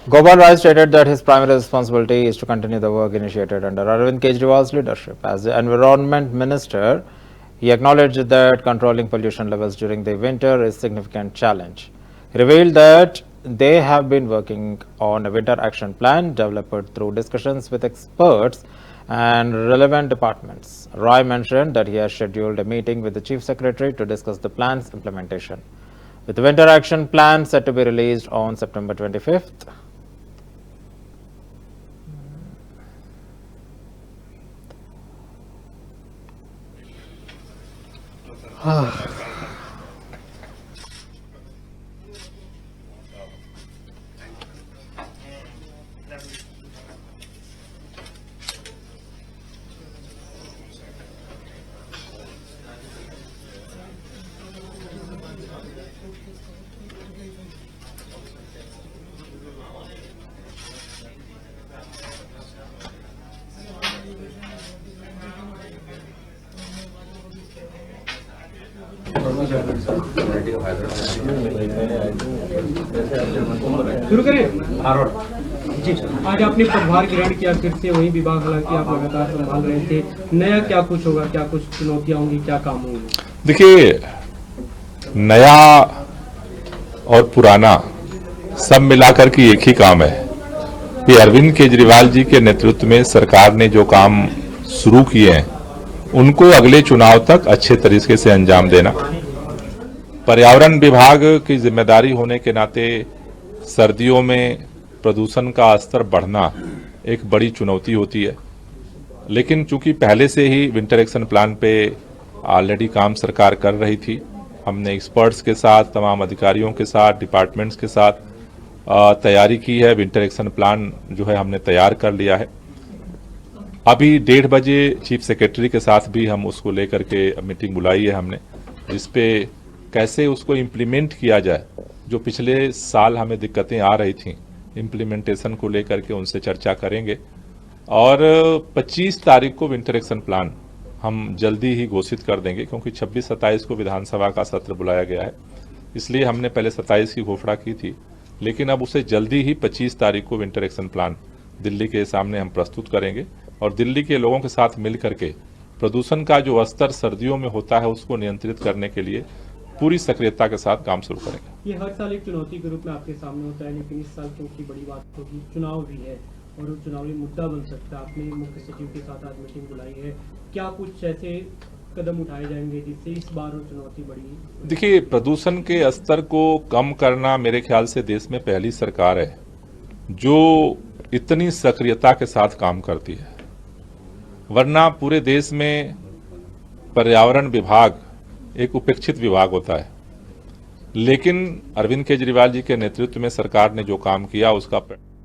Gopal Rai stated that his primary responsibility is to continue the work initiated under Arvind Kejriwal's leadership. As the Environment Minister, he acknowledged that controlling pollution levels during the winter is a significant challenge. He revealed that they have been working on a winter action plan developed through discussions with experts and relevant departments. Rai mentioned that he has scheduled a meeting with the Chief Secretary to discuss the plan's implementation. With the winter action plan set to be released on September 25th, शुरू करें। जी, आज आपने पदभार ग्रहण किया फिर से वही विभाग, हालांकि आप लगातार संभाल रहे थे। नया क्या कुछ होगा, क्या कुछ चुनौतियां होंगी, क्या काम होंगे? देखिए, नया और पुराना सब मिलाकर के एक ही काम है कि अरविंद केजरीवाल जी के नेतृत्व में सरकार ने जो काम शुरू किए हैं उनको अगले चुनाव तक अच्छे तरीके से अंजाम देना। पर्यावरण विभाग की जिम्मेदारी होने के नाते सर्दियों में प्रदूषण का स्तर बढ़ना एक बड़ी चुनौती होती है, लेकिन चूंकि पहले से ही विंटर एक्शन प्लान पे ऑलरेडी काम सरकार कर रही थी, हमने एक्सपर्ट्स के साथ, तमाम अधिकारियों के साथ, डिपार्टमेंट्स के साथ तैयारी की है। विंटर एक्शन प्लान जो है हमने तैयार कर लिया है। अभी 1:30 बजे चीफ सेक्रेटरी के साथ भी हम उसको लेकर के मीटिंग बुलाई है हमने, जिसपे कैसे उसको इम्प्लीमेंट किया जाए। जो पिछले साल हमें दिक्कतें आ रही थी, इम्प्लीमेंटेशन को लेकर के उनसे चर्चा करेंगे और 25 तारीख को विंटर एक्शन प्लान हम जल्दी ही घोषित कर देंगे, क्योंकि 26-27 को विधानसभा का सत्र बुलाया गया है। इसलिए हमने पहले 27 की घोषणा की थी, लेकिन अब उसे जल्दी ही 25 तारीख को विंटर एक्शन प्लान दिल्ली के सामने हम प्रस्तुत करेंगे और दिल्ली के लोगों के साथ मिल करके प्रदूषण का जो स्तर सर्दियों में होता है उसको नियंत्रित करने के लिए पूरी सक्रियता के साथ काम शुरू करेंगे। ये हर साल एक चुनौती के रूप में आपके सामने होता है, लेकिन इस साल क्योंकि बड़ी बात होगी, चुनाव भी है और वो चुनावी मुद्दा बन सकता है। आपने मुख्य सचिव के साथ आज मीटिंग बुलाई है, क्या कुछ ऐसे कदम उठाए जाएंगे जिससे इस बार वो चुनौती बढ़ी? देखिए, प्रदूषण के स्तर को कम करना मेरे ख्याल से देश में पहली सरकार है जो इतनी सक्रियता के साथ काम करती है, वरना पूरे देश में पर्यावरण विभाग एक उपेक्षित विभाग होता है। लेकिन अरविंद केजरीवाल जी के नेतृत्व में सरकार ने जो काम किया उसका